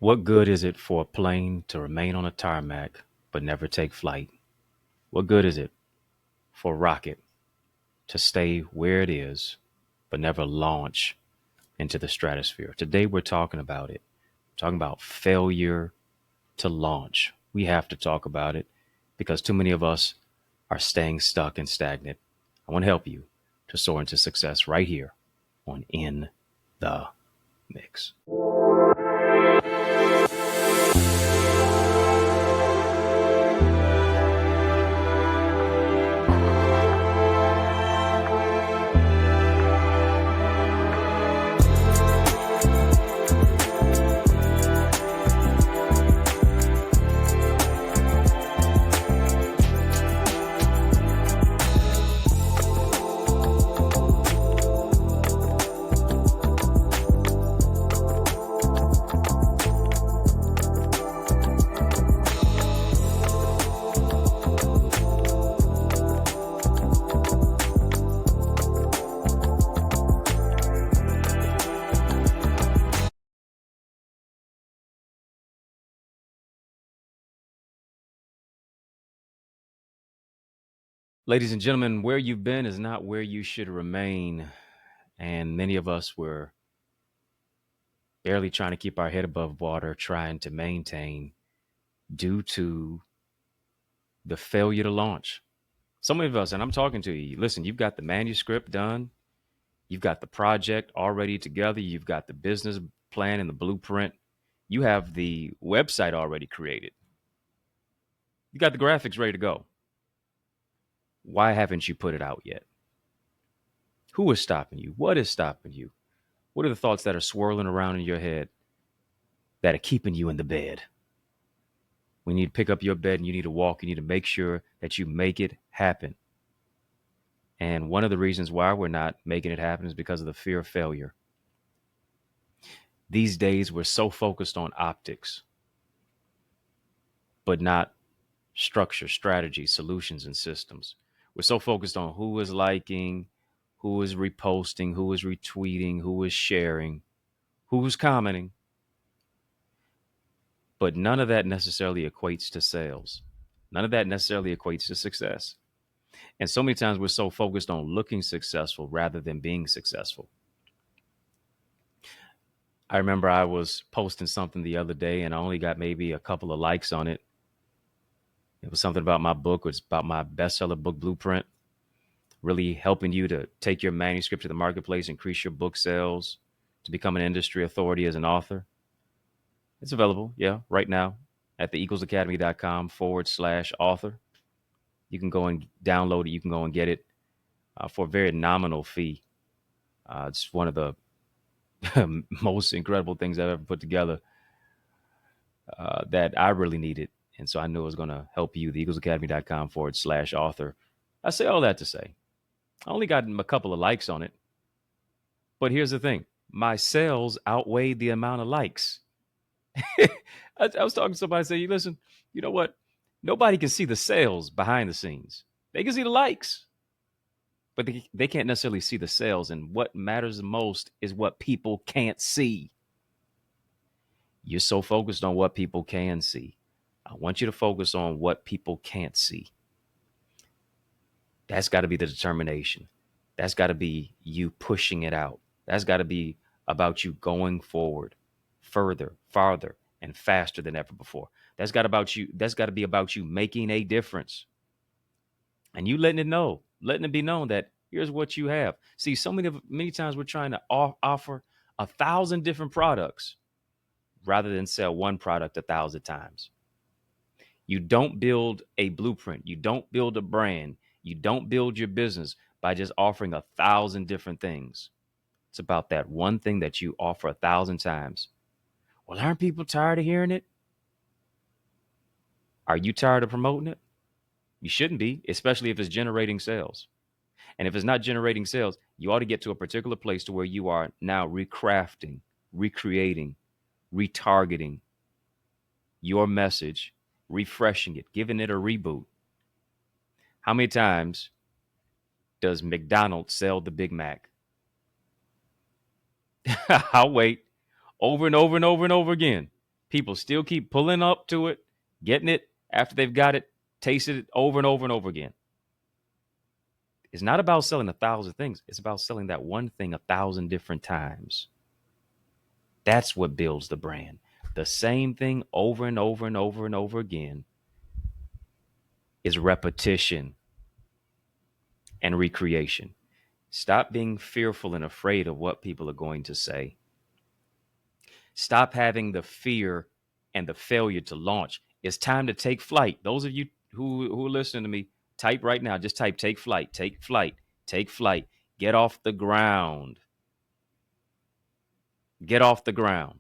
What good is it for a plane to remain on a tarmac but never take flight? What good is it for a rocket to stay where it is but never launch into the stratosphere? Today we're talking about it. Talking about failure to launch. We have to talk about it because too many of us are staying stuck and stagnant. I want to help you to soar into success right here on In the Mix. Ladies and gentlemen, where you've been is not where you should remain. And many of us were barely trying to keep our head above water, trying to maintain due to the failure to launch. Some of us, and I'm talking to you, listen, you've got the manuscript done, you've got the project already together, you've got the business plan and the blueprint, you have the website already created, you got the graphics ready to go. Why haven't you put it out yet? Who is stopping you? What is stopping you? What are the thoughts that are swirling around in your head that are keeping you in the bed? We need to pick up your bed and you need to walk. You need to make sure that you make it happen. And one of the reasons why we're not making it happen is because of the fear of failure. These days, we're so focused on optics, but not structure, strategy, solutions, and systems. We're so focused on who is liking, who is reposting, who is retweeting, who is sharing, who's commenting. But none of that necessarily equates to sales. None of that necessarily equates to success. And so many times we're so focused on looking successful rather than being successful. I remember I was posting something the other day and I only got maybe a couple of likes on it. It was something about my book. It was about my bestseller book blueprint, really helping you to take your manuscript to the marketplace, increase your book sales, to become an industry authority as an author. It's available, yeah, right now at theeaglesacademy.com/author. You can go and download it. You can go and get it for a very nominal fee. It's one of the most incredible things I've ever put together that I really needed. And so I knew it was going to help you, theeaglesacademy.com/author. I say all that to say, I only got a couple of likes on it. But here's the thing. My sales outweighed the amount of likes. I was talking to somebody, say, listen, you know what? Nobody can see the sales behind the scenes. They can see the likes, but they can't necessarily see the sales. And what matters the most is what people can't see. You're so focused on what people can see. I want you to focus on what people can't see. That's got to be the determination. That's got to be you pushing it out. That's got to be about you going forward, further, farther, and faster than ever before. That's got to be about you making a difference. And you letting it be known that here's what you have. See, many times we're trying to offer 1,000 different products rather than sell one product 1,000 times. You don't build a blueprint. You don't build a brand. You don't build your business by just offering 1,000 different things. It's about that one thing that you offer 1,000 times. Well, aren't people tired of hearing it? Are you tired of promoting it? You shouldn't be, especially if it's generating sales. And if it's not generating sales, you ought to get to a particular place to where you are now recrafting, recreating, retargeting your message, refreshing it, giving it a reboot. How many times does McDonald's sell the Big Mac? I'll wait over and over and over and over again. People still keep pulling up to it, getting it after they've got it, tasted it over and over and over again. It's not about selling 1,000 things. It's about selling that one thing 1,000 different times. That's what builds the brand. The same thing over and over and over and over again is repetition and recreation. Stop being fearful and afraid of what people are going to say. Stop having the fear and the failure to launch. It's time to take flight. Those of you who are listening to me, type right now. Just type take flight, take flight, take flight. Get off the ground. Get off the ground.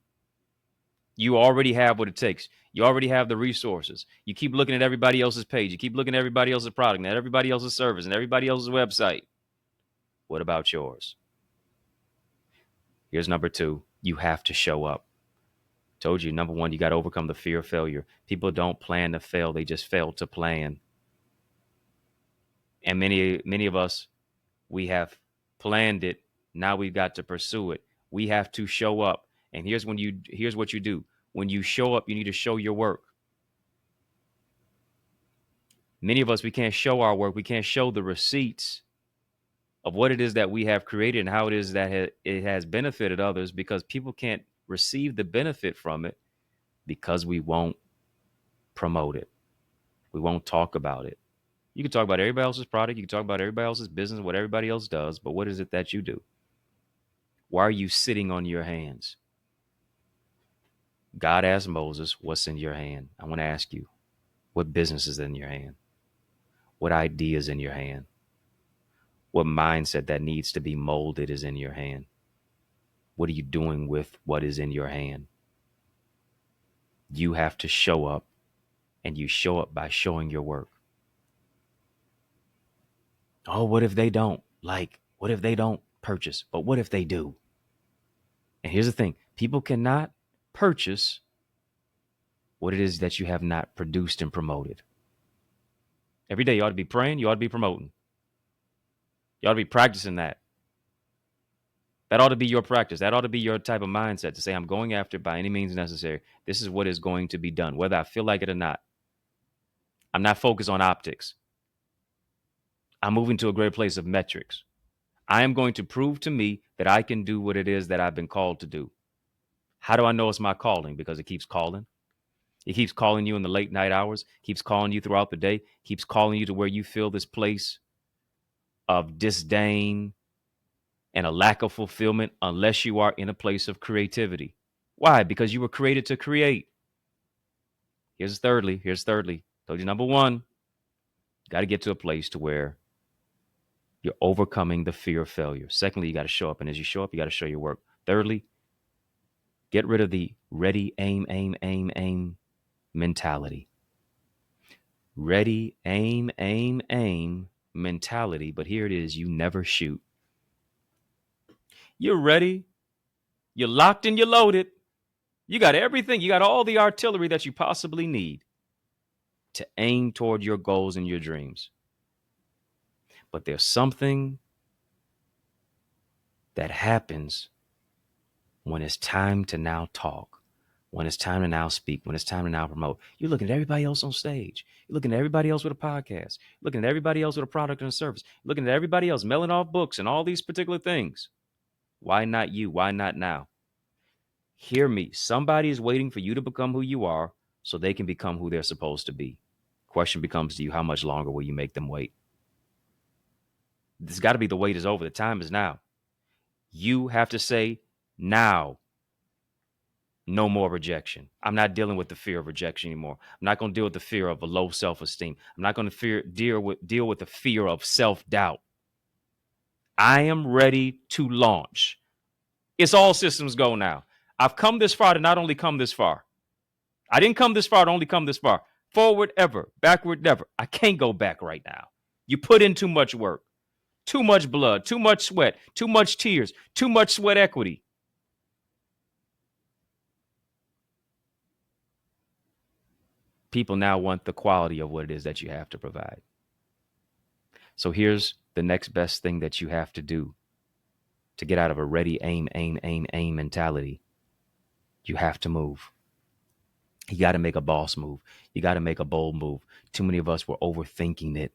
You already have what it takes. You already have the resources. You keep looking at everybody else's page. You keep looking at everybody else's product and at everybody else's service and everybody else's website. What about yours? Here's number 2. You have to show up. Told you, number 1, you got to overcome the fear of failure. People don't plan to fail. They just fail to plan. And many of us, we have planned it. Now we've got to pursue it. We have to show up. And here's what you do. When you show up, you need to show your work. Many of us, we can't show our work. We can't show the receipts of what it is that we have created and how it is that it has benefited others, because people can't receive the benefit from it because we won't promote it. We won't talk about it. You can talk about everybody else's product. You can talk about everybody else's business, what everybody else does. But what is it that you do? Why are you sitting on your hands? God asked Moses, what's in your hand? I want to ask you, what business is in your hand? What idea is in your hand? What mindset that needs to be molded is in your hand? What are you doing with what is in your hand? You have to show up, and you show up by showing your work. Oh, what if they don't? What if they don't purchase? But what if they do? And here's the thing. People cannot purchase what it is that you have not produced and promoted. Every day you ought to be praying. You ought to be promoting. You ought to be practicing that. That ought to be your practice. That ought to be your type of mindset to say, I'm going after it by any means necessary. This is what is going to be done, whether I feel like it or not. I'm not focused on optics. I'm moving to a great place of metrics. I am going to prove to me that I can do what it is that I've been called to do. How do I know it's my calling? Because it keeps calling. It keeps calling you in the late night hours, keeps calling you throughout the day, keeps calling you to where you feel this place of disdain and a lack of fulfillment unless you are in a place of creativity. Why? Because you were created to create. Here's thirdly. Told you number 1, got to get to a place to where you're overcoming the fear of failure. Secondly, you got to show up. And as you show up, you got to show your work. Thirdly, get rid of the ready, aim mentality. Ready, aim mentality. But here it is. You never shoot. You're ready. You're locked and you're loaded. You got everything. You got all the artillery that you possibly need to aim toward your goals and your dreams. But there's something that happens when it's time to now talk, when it's time to now speak, when it's time to now promote. You're looking at everybody else on stage. You're looking at everybody else with a podcast. You're looking at everybody else with a product and a service. You're looking at everybody else mailing off books and all these particular things. Why not you? Why not now? Hear me. Somebody is waiting for you to become who you are so they can become who they're supposed to be. Question becomes to you, how much longer will you make them wait? This got to be the wait is over. The time is now. You have to say now, no more rejection. I'm not dealing with the fear of rejection anymore. I'm not going to deal with the fear of a low self-esteem. I'm not going to deal with the fear of self-doubt. I am ready to launch. It's all systems go now. I've come this far to not only come this far. I didn't come this far to only come this far. Forward ever, backward never. I can't go back right now. You put in too much work, too much blood, too much sweat, too much tears, too much sweat equity. People now want the quality of what it is that you have to provide. So here's the next best thing that you have to do to get out of a ready, aim mentality. You have to move. You got to make a boss move. You got to make a bold move. Too many of us were overthinking it.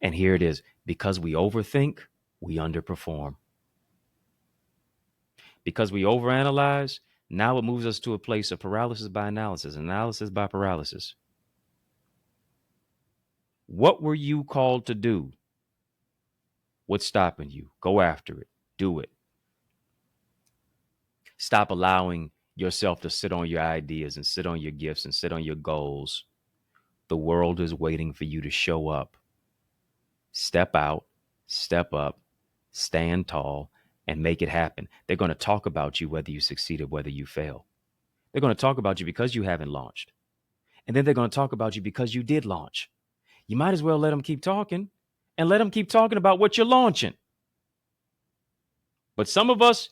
And here it is. Because we overthink, we underperform. Because we overanalyze, now it moves us to a place of paralysis by analysis, analysis by paralysis. What were you called to do? What's stopping you? Go after it. Do it. Stop allowing yourself to sit on your ideas and sit on your gifts and sit on your goals. The world is waiting for you to show up. Step out, step up, stand tall, and make it happen. They're going to talk about you whether you succeed or whether you fail. They're going to talk about you because you haven't launched. And then they're going to talk about you because you did launch. You might as well let them keep talking and let them keep talking about what you're launching. But some of us,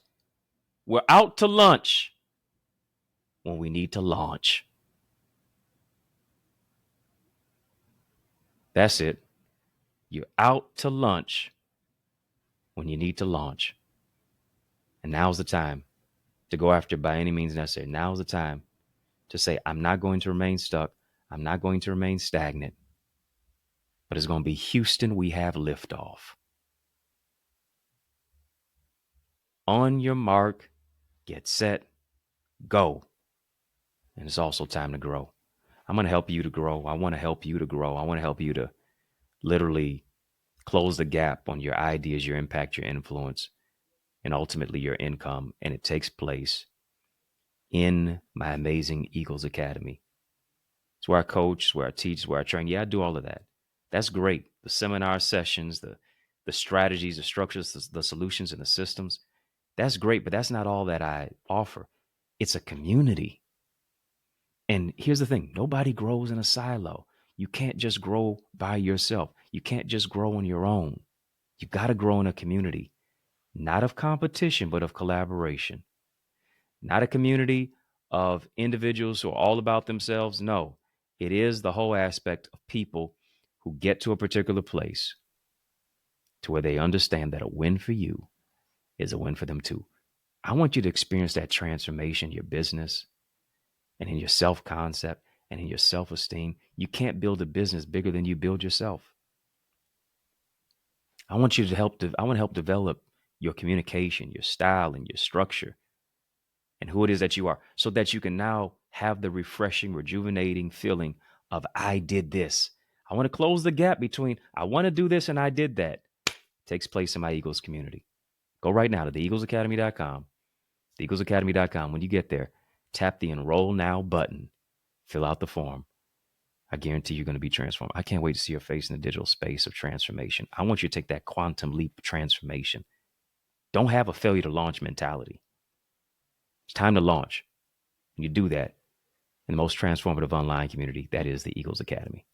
we're out to lunch when we need to launch. That's it. You're out to lunch when you need to launch. And now's the time to go after it by any means necessary. Now's the time to say, I'm not going to remain stuck. I'm not going to remain stagnant. But it's going to be Houston, we have liftoff. On your mark, get set, go. And it's also time to grow. I'm going to help you to grow. I want to help you to grow. I want to help you to literally close the gap on your ideas, your impact, your influence, and ultimately your income. And it takes place in my amazing Eagles Academy. It's where I coach, it's where I teach, it's where I train. Yeah, I do all of that. That's great. The seminar sessions, the strategies, the structures, the solutions, and the systems. That's great, but that's not all that I offer. It's a community. And here's the thing. Nobody grows in a silo. You can't just grow by yourself. You can't just grow on your own. You got to grow in a community, not of competition, but of collaboration. Not a community of individuals who are all about themselves. No, it is the whole aspect of people who get to a particular place to where they understand that a win for you is a win for them too. I want you to experience that transformation in your business and in your self-concept and in your self-esteem. You can't build a business bigger than you build yourself. I want to help develop your communication, your style, and your structure, and who it is that you are, so that you can now have the refreshing, rejuvenating feeling of, I did this. I want to close the gap between I want to do this and I did that. It takes place in my Eagles community. Go right now to theeaglesacademy.com, theeaglesacademy.com. When you get there, tap the Enroll Now button, fill out the form. I guarantee you're going to be transformed. I can't wait to see your face in the digital space of transformation. I want you to take that quantum leap of transformation. Don't have a failure to launch mentality. It's time to launch. You do that in the most transformative online community, that is the Eagles Academy.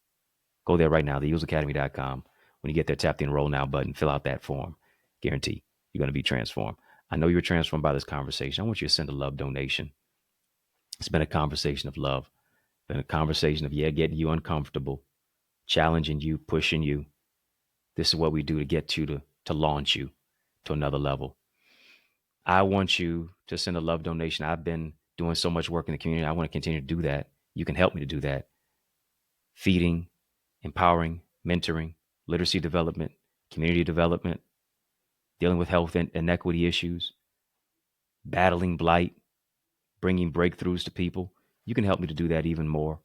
Go there right now, theeaglesacademy.com. When you get there, tap the Enroll Now button, fill out that form. Guarantee you're going to be transformed. I know you're transformed by this conversation. I want you to send a love donation. It's been a conversation of love. It's been a conversation of, getting you uncomfortable, challenging you, pushing you. This is what we do to get you to launch you to another level. I want you to send a love donation. I've been doing so much work in the community. I want to continue to do that. You can help me to do that. Feeding, empowering, mentoring, literacy development, community development, dealing with health and inequity issues, battling blight, bringing breakthroughs to people. You can help me to do that even more,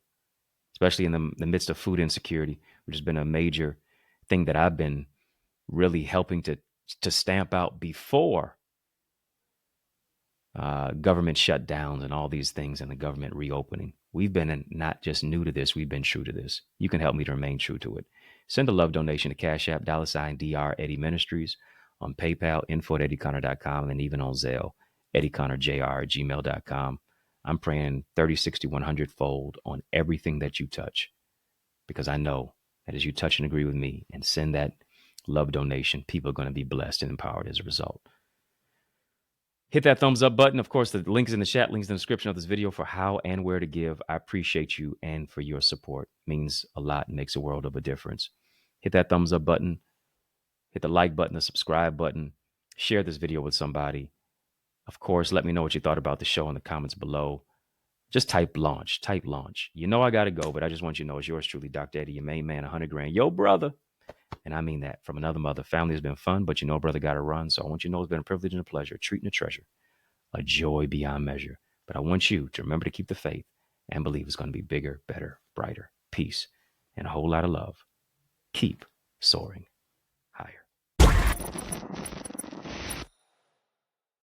especially in the midst of food insecurity, which has been a major thing that I've been really helping to stamp out before government shutdowns and all these things and the government reopening. We've been not just new to this, we've been true to this. You can help me to remain true to it. Send a love donation to Cash App, $Dr. Eddie Ministries, on PayPal, info@EddieConnor.com, and even on Zelle, EddieConnorJr@gmail.com. I'm praying 30, 60, 100 fold on everything that you touch, because I know that as you touch and agree with me and send that love donation, people are going to be blessed and empowered as a result. Hit that thumbs up button. Of course, the link is in the chat, links in the description of this video for how and where to give. I appreciate you and for your support. It means a lot and makes a world of a difference. Hit that thumbs up button. Hit the like button, the subscribe button. Share this video with somebody. Of course, let me know what you thought about the show in the comments below. Just type launch, type launch. You know I got to go, but I just want you to know it's yours truly, Dr. Eddie, your main man, 100 grand. Yo, brother. And I mean that from another mother. Family has been fun, but you know, brother got to run. So I want you to know it's been a privilege and a pleasure, a treat and a treasure, a joy beyond measure. But I want you to remember to keep the faith and believe it's going to be bigger, better, brighter, peace, and a whole lot of love. Keep soaring.